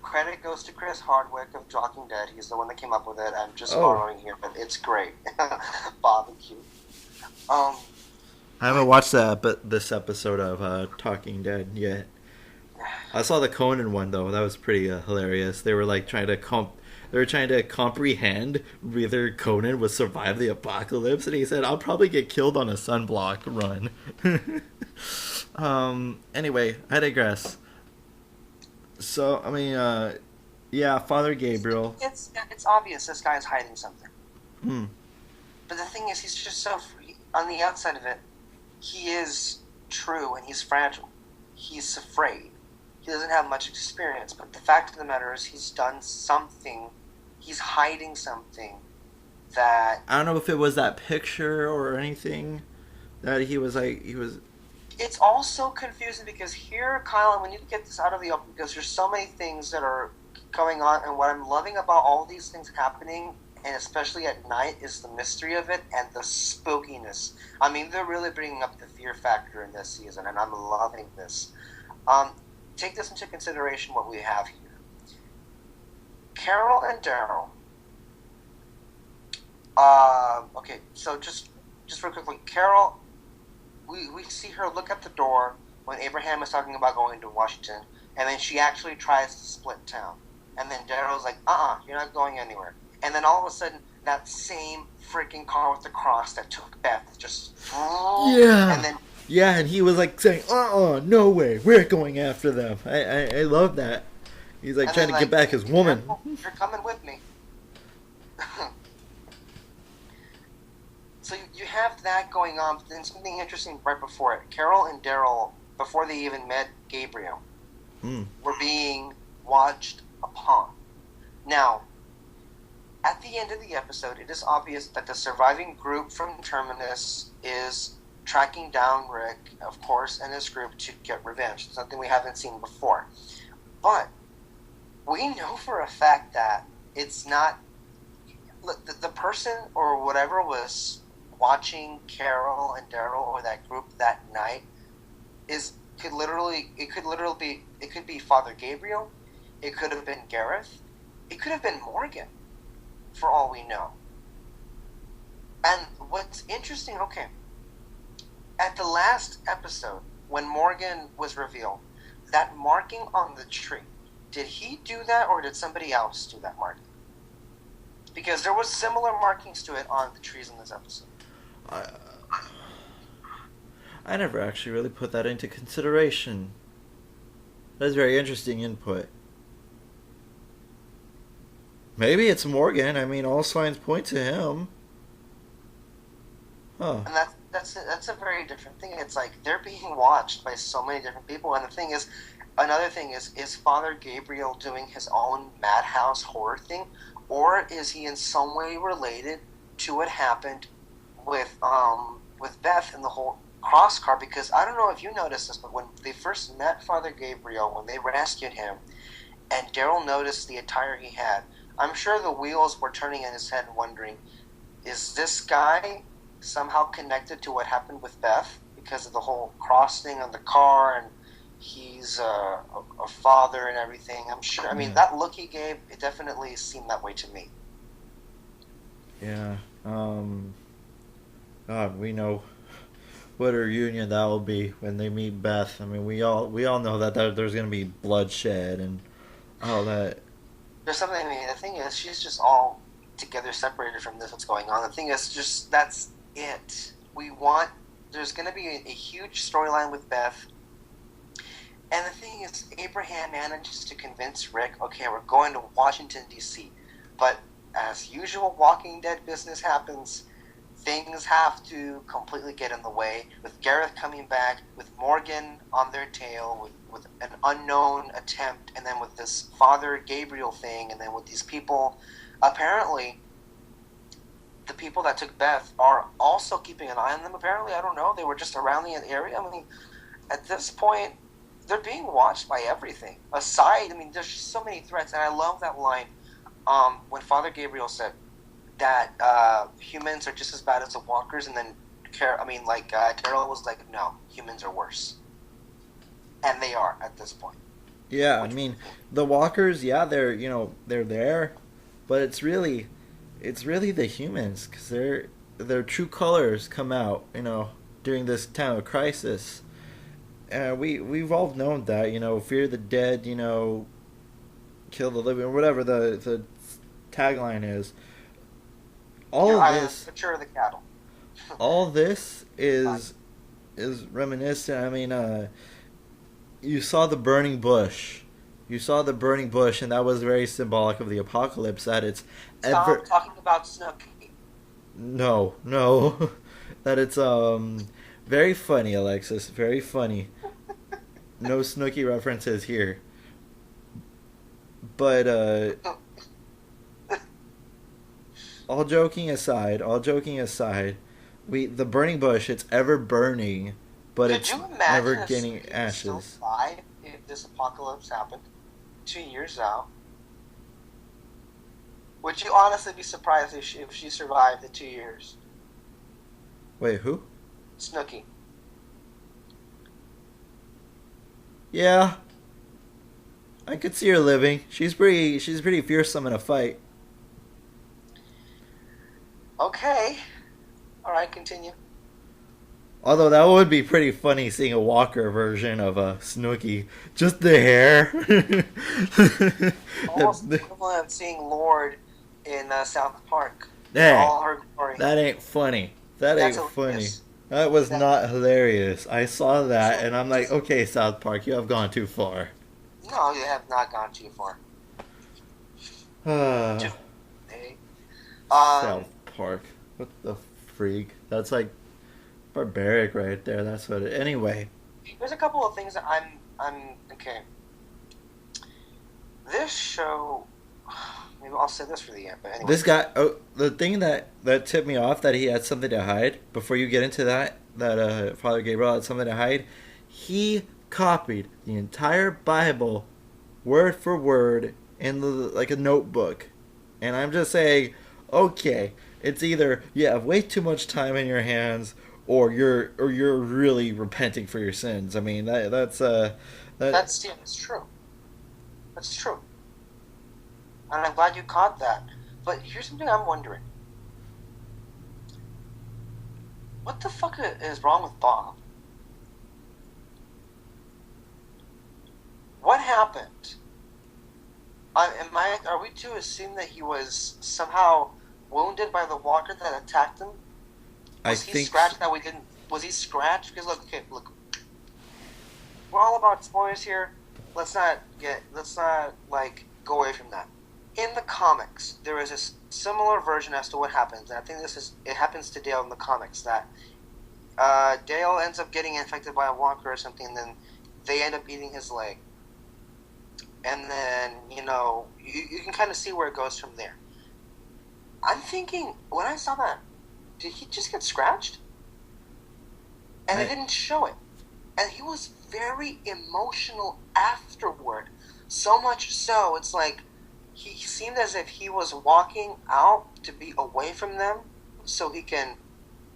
Credit goes to Chris Hardwick of Talking Dead. He's the one that came up with it. I'm just borrowing here, but it's great. Barbecue. I haven't watched this episode of Talking Dead yet. I saw the Conan one though. That was pretty hilarious. They were like trying to comprehend whether Conan would survive the apocalypse, and he said, "I'll probably get killed on a sunblock run." Anyway, I digress. So, I mean, yeah, Father Gabriel. It's obvious this guy is hiding something. Hmm. But the thing is, he's just so free. On the outside of it, he is true and he's fragile. He's afraid. He doesn't have much experience. But the fact of the matter is, he's done something. He's hiding something that... I don't know if it was that picture or anything that he was. It's all so confusing because here, Kyle, we need to get this out of the open because there's so many things that are going on, and what I'm loving about all these things happening, and especially at night, is the mystery of it and the spookiness. I mean, they're really bringing up the fear factor in this season, and I'm loving this. Take this into consideration, what we have here. Carol and Daryl. Okay, so just real quickly, Carol... We see her look at the door when Abraham is talking about going to Washington, and then she actually tries to split town. And then Daryl's like, you're not going anywhere. And then all of a sudden, that same freaking car with the cross that took Beth just... Yeah. And then... Yeah, and he was like saying, no way, we're going after them. I love that. He's like trying to get back his woman. You're coming with me. So you have that going on, but then something interesting right before it. Carol and Daryl, before they even met Gabriel, were being watched upon. Now, at the end of the episode, it is obvious that the surviving group from Terminus is tracking down Rick, of course, and his group to get revenge. Something we haven't seen before. But we know for a fact that it's not... Look, the person or whatever was watching Carol and Daryl or that group that night it could be Father Gabriel, it could have been Gareth, it could have been Morgan, for all we know. And what's interesting, okay, at the last episode, when Morgan was revealed, that marking on the tree, did he do that or did somebody else do that marking? Because there was similar markings to it on the trees in this episode. I never actually really put that into consideration. That's very interesting input. Maybe it's Morgan. I mean, all signs point to him. Huh. And that's a very different thing. It's like they're being watched by so many different people. And the thing is, another thing is Father Gabriel doing his own madhouse horror thing, or is he in some way related to what happened with Beth and the whole cross car? Because I don't know if you noticed this, but when they first met Father Gabriel, when they rescued him, and Daryl noticed the attire he had, I'm sure the wheels were turning in his head, wondering, is this guy somehow connected to what happened with Beth because of the whole cross thing on the car, and he's a father and everything? I'm sure. I mean, that look he gave, it definitely seemed that way to me. Yeah. God, we know what a reunion that will be when they meet Beth. I mean, we all know that there's going to be bloodshed and all that. There's something. I mean, the thing is, she's just all together, separated from this. What's going on? The thing is, just that's it. There's going to be a huge storyline with Beth. And the thing is, Abraham manages to convince Rick, okay, we're going to Washington, D.C. But as usual, Walking Dead business happens. Things have to completely get in the way. With Gareth coming back, with Morgan on their tail, with an unknown attempt, and then with this Father Gabriel thing, and then with these people. Apparently, the people that took Beth are also keeping an eye on them. Apparently, I don't know. They were just around the area. I mean, at this point, they're being watched by everything. Aside, I mean, there's just so many threats. And I love that line when Father Gabriel said that humans are just as bad as the walkers. And then, Daryl was like, no, humans are worse. And they are at this point. Yeah, I mean, the walkers, yeah, they're there, but it's really the humans, because their true colors come out, during this time of crisis. We've all known that, fear the dead, kill the living, or whatever the tagline is. All of this, mature the cattle. all this is reminiscent. I mean, you saw the burning bush. And that was very symbolic of the apocalypse. That it's Stop talking about Snooki. No, that it's very funny, Alexis. Very funny. No Snooki references here. But all joking aside, the burning bush, it's ever burning, but Could it's you imagine never if getting Snooki was ashes. still alive if this apocalypse happened 2 years out? Would you honestly be surprised if she survived the 2 years? Wait, who? Snooki. Yeah, I could see her living. She's pretty fearsome in a fight. Okay. Alright, continue. Although that would be pretty funny seeing a Walker version of a Snooki. Just the hair. Almost equivalent of seeing Lord in South Park. Hey, All her glory. that ain't funny. That That's ain't funny. hilarious. That was not hilarious. I saw that and I'm like, okay, South Park, you have gone too far. No, you have not gone too far. South Hey. Park. What the freak? That's like barbaric right there. That's what it... Anyway. There's a couple of things that I'm okay. This show, maybe I'll say this for the end, but anyway. This guy, the thing that tipped me off that he had something to hide, before you get into that Father Gabriel had something to hide, he copied the entire Bible word for word in like a notebook. And I'm just saying, okay, It's either you have way too much time in your hands, or you're really repenting for your sins. I mean, That's true. That's true. And I'm glad you caught that. But here's something I'm wondering. What the fuck is wrong with Bob? What happened? Are we to assume that he was somehow wounded by the walker that attacked him? Was he scratched that we didn't? Was he scratched? Because look. We're all about spoilers here. Let's not go away from that. In the comics, there is a similar version as to what happens, and I think it happens to Dale in the comics that Dale ends up getting infected by a walker or something, and then they end up eating his leg. And then, you can kind of see where it goes from there. I'm thinking, when I saw that, did he just get scratched? And they didn't show it. And he was very emotional afterward. So much so, it's like, he seemed as if he was walking out to be away from them so he can,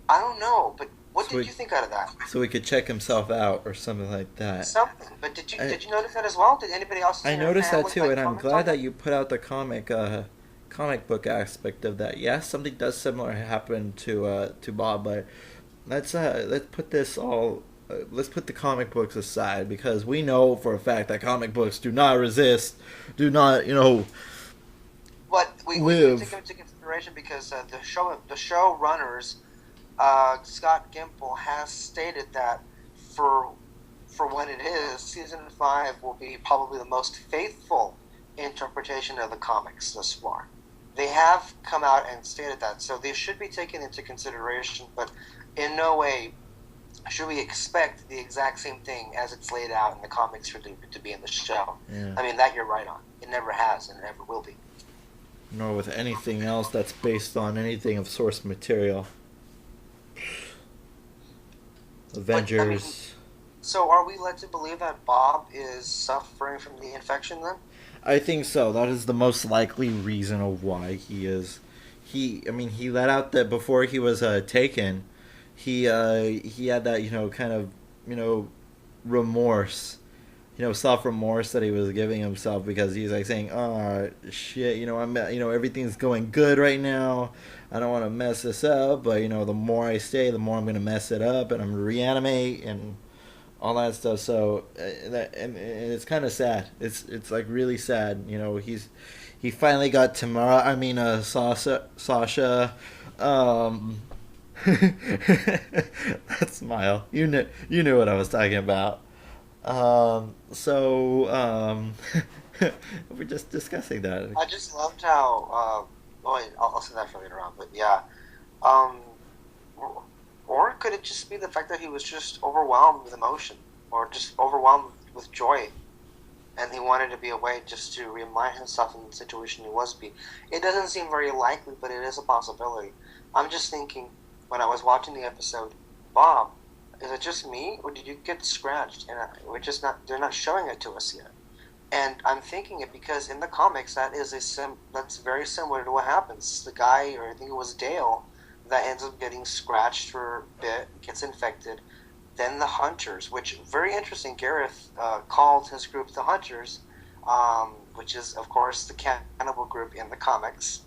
I don't know, but what did you think out of that? So he could check himself out or something like that. Something. But did you notice that as well? Did anybody else? I noticed that too, and I'm glad that you put out the comic book aspect of that. Yes, something does similar happen to Bob, but let's put this all. Let's put the comic books aside, because we know for a fact that comic books do not do not But we need to take into consideration because the show runners. Scott Gimple has stated that for what it is, season 5 will be probably the most faithful interpretation of the comics thus far. They have come out and stated that, so they should be taken into consideration, but in no way should we expect the exact same thing as it's laid out in the comics to be in the show. Yeah. I mean, that you're right on. It never has and it never will be. Nor with anything else that's based on anything of source material. Avengers. But, I mean, so are we led to believe that Bob is suffering from the infection then? I think so. That is the most likely reason of why he is. He let out that before he was taken, he had that kind of remorse, self remorse that he was giving himself, because he's like saying, "Oh shit, I'm everything's going good right now. I don't want to mess this up, but the more I stay, the more I'm gonna mess it up, and I'm gonna reanimate and all that stuff." So and it's kind of sad. It's like really sad. He finally got Tamara. Sasha. That smile. You knew what I was talking about. We're just discussing that. I just loved how. I'll say that for later on, but yeah. Or could it just be the fact that he was just overwhelmed with emotion, or just overwhelmed with joy, and he wanted to be away just to remind himself in the situation he was be. It doesn't seem very likely, but it is a possibility. I'm just thinking, when I was watching the episode, Bob, is it just me, or did you get scratched? And they're not showing it to us yet. And I'm thinking it because in the comics that's very similar to what happens. The guy, or I think it was Dale, that ends up getting scratched for a bit, gets infected. Then the Hunters, which very interesting. Gareth called his group the Hunters, which is of course the cannibal group in the comics.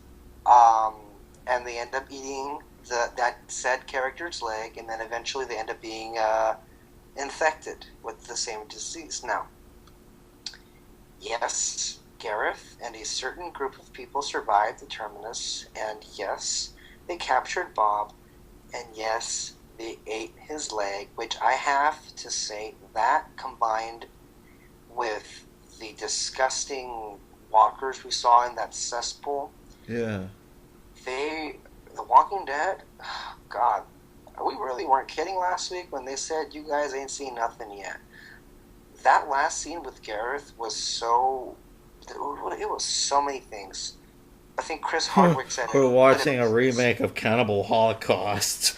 And they end up eating that said character's leg, and then eventually they end up being infected with the same disease. Now, yes, Gareth and a certain group of people survived the Terminus, and yes, they captured Bob, and yes, they ate his leg, which I have to say that combined with the disgusting walkers we saw in that cesspool. Yeah. The Walking Dead, God, we really weren't kidding last week when they said you guys ain't seen nothing yet. That last scene with Gareth was it was so many things. I think Chris Hardwick said we're watching a remake of Cannibal Holocaust.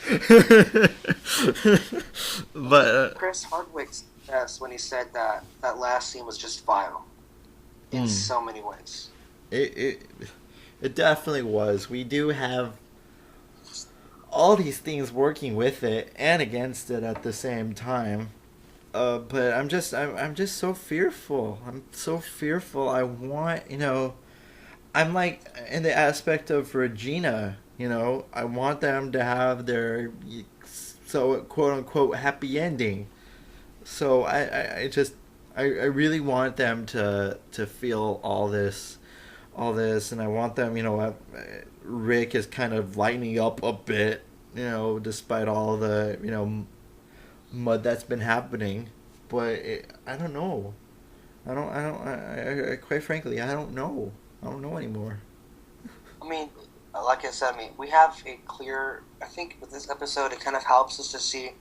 But Chris Hardwick says when he said that last scene was just vile in so many ways. It definitely was. We do have all these things working with it and against it at the same time. But I'm just so fearful. I'm so fearful. I want, I'm like in the aspect of Regina. I want them to have their so quote unquote happy ending. So I really want them to feel all this, and I want them. Rick is kind of lightening up a bit. Despite all the mud that's been happening, but I don't know. Quite frankly, I don't know. I don't know anymore. I mean, like I said, we have a clear. I think with this episode, it kind of helps us to see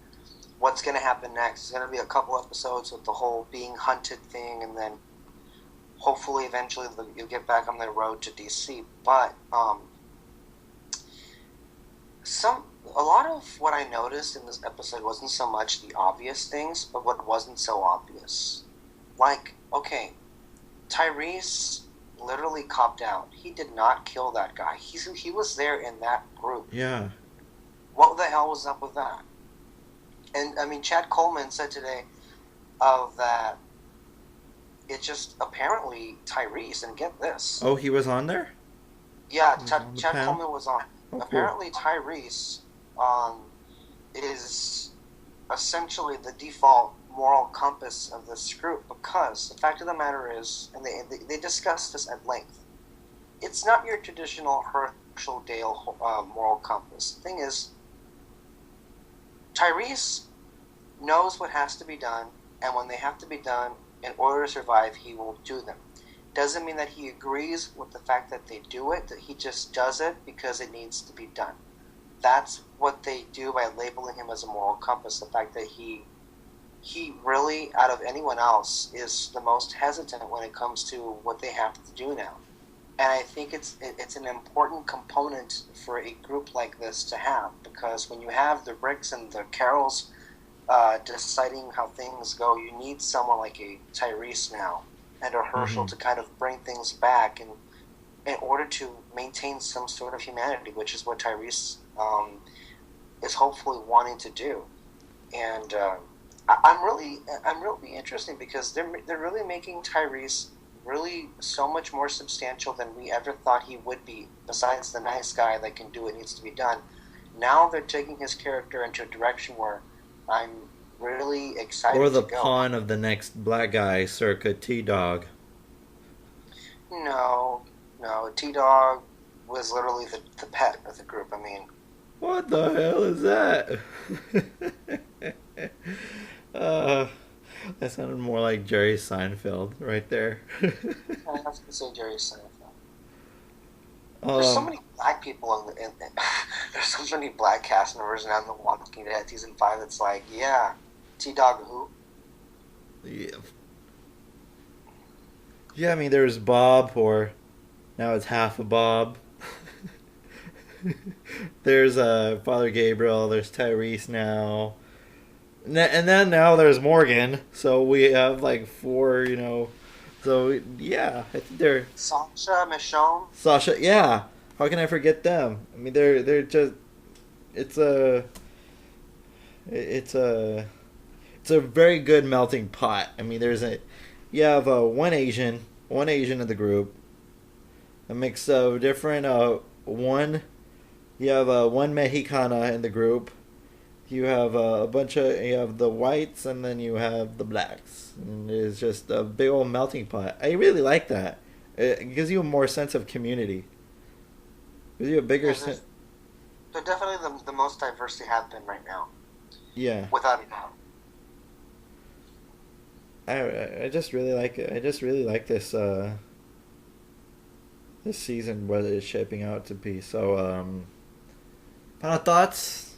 what's going to happen next. It's going to be a couple episodes with the whole being hunted thing, and then hopefully, eventually, you'll get back on the road to DC. But a lot of what I noticed in this episode wasn't so much the obvious things, but what wasn't so obvious. Like, okay, Tyrese literally copped out. He did not kill that guy. He was there in that group. Yeah. What the hell was up with that? And, Chad Coleman said today that it's just apparently Tyrese, and get this. Oh, he was on there? Yeah, Chad Coleman was on. Oh, apparently, cool. Tyrese is essentially the default moral compass of this group, because the fact of the matter is, and they discussed this at length, it's not your traditional Herschel Dale moral compass. The thing is, Tyrese knows what has to be done, and when they have to be done, in order to survive, he will do them. Doesn't mean that he agrees with the fact that they do it, that he just does it because it needs to be done. That's what they do by labeling him as a moral compass, the fact that he really, out of anyone else, is the most hesitant when it comes to what they have to do now. And I think it's an important component for a group like this to have, because when you have the Ricks and the Carols deciding how things go, you need someone like a Tyrese now and a Herschel to kind of bring things back, and in order to maintain some sort of humanity, which is what Tyrese is hopefully wanting to do. And I'm really interested, because they're really making Tyrese really so much more substantial than we ever thought he would be. Besides the nice guy that can do what needs to be done, now they're taking his character into a direction where I'm really excited to go. Or the pawn of the next black guy, circa T-Dog. No, T-Dog was literally the pet of the group. What the hell is that? That sounded more like Jerry Seinfeld right there. I have to say Jerry Seinfeld. There's so many black people there's so many black cast members now in The Walking Dead season 5. It's like, yeah, T-Dog who? Yeah. Yeah, there's Bob, or now it's half a Bob. There's Father Gabriel. There's Tyrese now. And then now there's Morgan. So we have like 4, So, yeah, I think they're... Sasha, Michonne. Sasha, yeah. How can I forget them? They're just... It's a very good melting pot. You have one Asian in the group. A mix of different, you have one Mexicana in the group. You have you have the whites, and then you have the blacks. And it's just a big old melting pot. I really like that. It gives you a more sense of community. Gives you a bigger sense. They're definitely the most diverse they have been right now. Yeah. Without a doubt. I just really like it. I just really like this this season, what it's shaping out to be. So, final thoughts?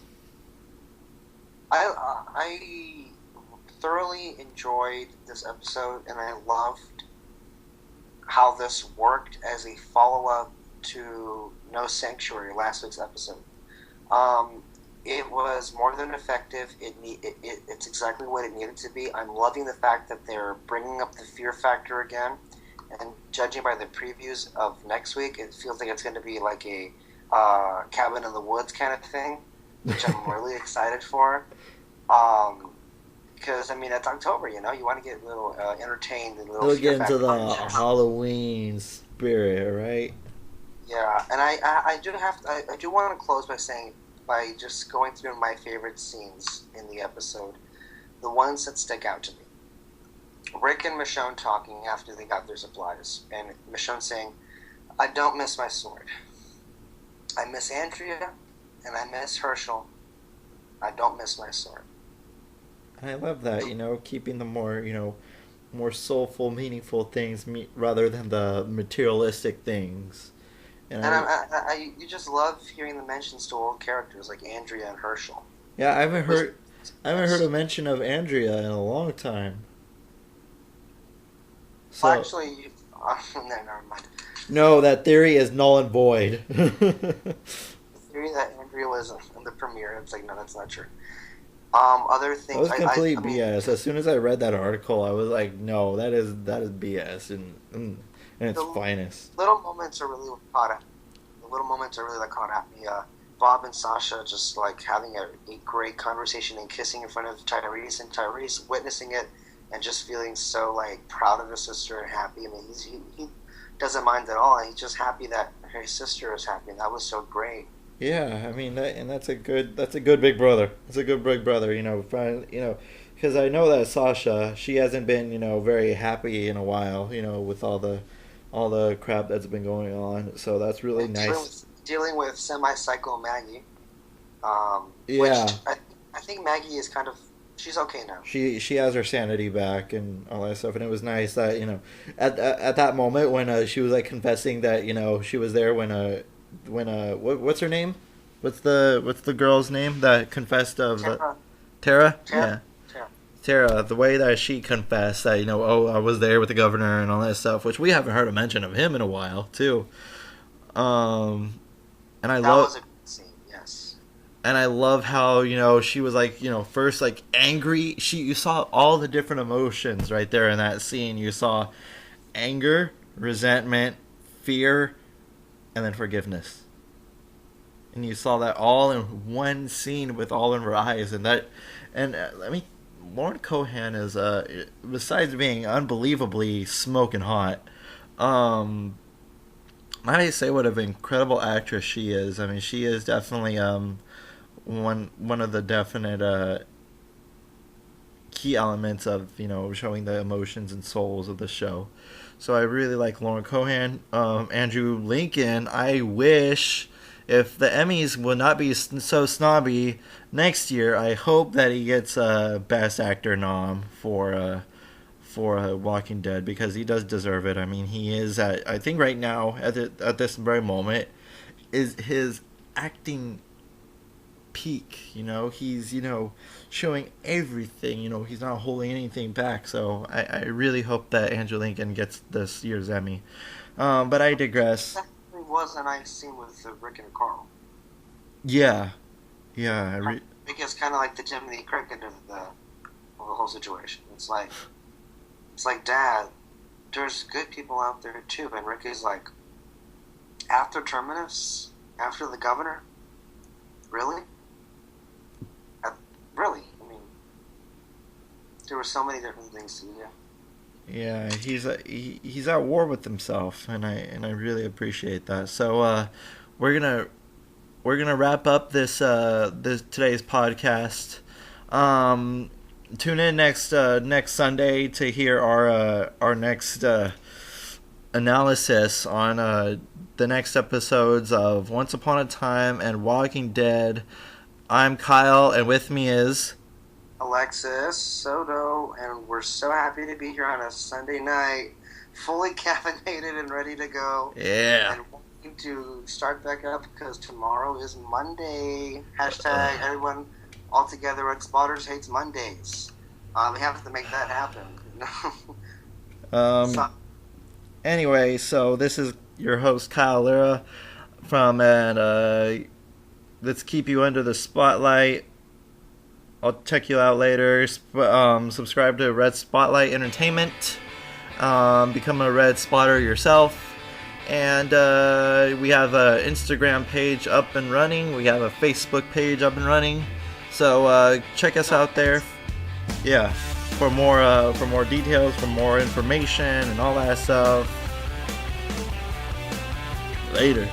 I thoroughly enjoyed this episode, and I loved how this worked as a follow-up to No Sanctuary, last week's episode. It was more than effective. It's exactly what it needed to be. I'm loving the fact that they're bringing up the fear factor again, and judging by the previews of next week, it feels like it's going to be like a cabin in the woods kind of thing. which I'm really excited for. Because I mean, it's October, you want to get a little entertained and a little They'll fear get into factor. the Halloween spirit, right? Yeah, and I do want to close by just going through my favorite scenes in the episode, the ones that stick out to me. Rick and Michonne talking after they got their supplies, and Michonne saying, "I don't miss my sword. I miss Andrea, and I miss Herschel. I don't miss my sword." And I love that, keeping the more, more soulful, meaningful things rather than the materialistic things. And you just love hearing the mentions to old characters like Andrea and Herschel. Yeah, I haven't heard a mention of Andrea in a long time. So, Well, actually, no, never mind. no, that theory is null and void. The theory that Andrea was in the premiere, it's like, no, that's not true. Other That things. was complete I mean, BS. As soon as I read that article, I was like, no, that is BS in its finest. Little moments are really what caught at. The little moments are really that caught at me. Bob and Sasha just like having a great conversation and kissing in front of Tyrese, and Tyrese witnessing it and just feeling so like proud of his sister and happy. I mean, he doesn't mind at all. He's just happy that his sister is happy, and that was so great. Yeah, I mean, that's a good big brother. That's a good big brother, because I know that Sasha, she hasn't been, very happy in a while, with all the crap that's been going on. So that's really And nice. Dealing with semi-psycho Maggie. Yeah. Which I think Maggie is kind of, she's okay now. She has her sanity back and all that stuff, and it was nice that at that moment when she was like confessing that she was there when what's her name? What's the girl's name that confessed of Tara? Yeah. Tara, the way that she confessed that, I was there with the governor and all that stuff, which we haven't heard a mention of him in a while, too. And I love. Was a good scene, yes. And I love how, she was like, first like angry. You saw all the different emotions right there in that scene. You saw anger, resentment, fear, and then forgiveness. And you saw that all in one scene with all in her eyes. Lauren Cohan is, besides being unbelievably smoking hot, might I say what an incredible actress she is. I mean, she is definitely one of the definite key elements of showing the emotions and souls of the show. So I really like Lauren Cohan. Andrew Lincoln, I wish, if the Emmys will not be so snobby next year, I hope that he gets a Best Actor nom for Walking Dead, because he does deserve it. I mean, he is I think right now at this very moment is his acting peak. He's showing everything. He's not holding anything back. So I really hope that Andrew Lincoln gets this year's Emmy. But I digress. That was a nice scene with Rick and Carl. Yeah. Because kind of like the Jiminy Cricket of the whole situation. It's like, Dad, there's good people out there too. And Rick is like, after Terminus, after the governor, really? Really? I mean, there were so many different things to do. Yeah, he's at war with himself, and I really appreciate that. So we're gonna wrap up this today's podcast. Tune in next Sunday to hear our next analysis on the next episodes of Once Upon a Time and Walking Dead. I'm Kyle, and with me is Alexis Soto, and we're so happy to be here on a Sunday night, fully caffeinated and ready to go. Yeah. And wanting to start back up because tomorrow is Monday. Hashtag everyone all together at Spotters Hates Mondays. We have to make that happen. Anyway, so this is your host Kyle Lira from Let's Keep You Under the Spotlight. I'll check you out later. Subscribe to Red Spotlight Entertainment. Become a Red Spotter yourself. And we have an Instagram page up and running. We have a Facebook page up and running. So check us out there. Yeah, for more details, for more information, and all that stuff. Later.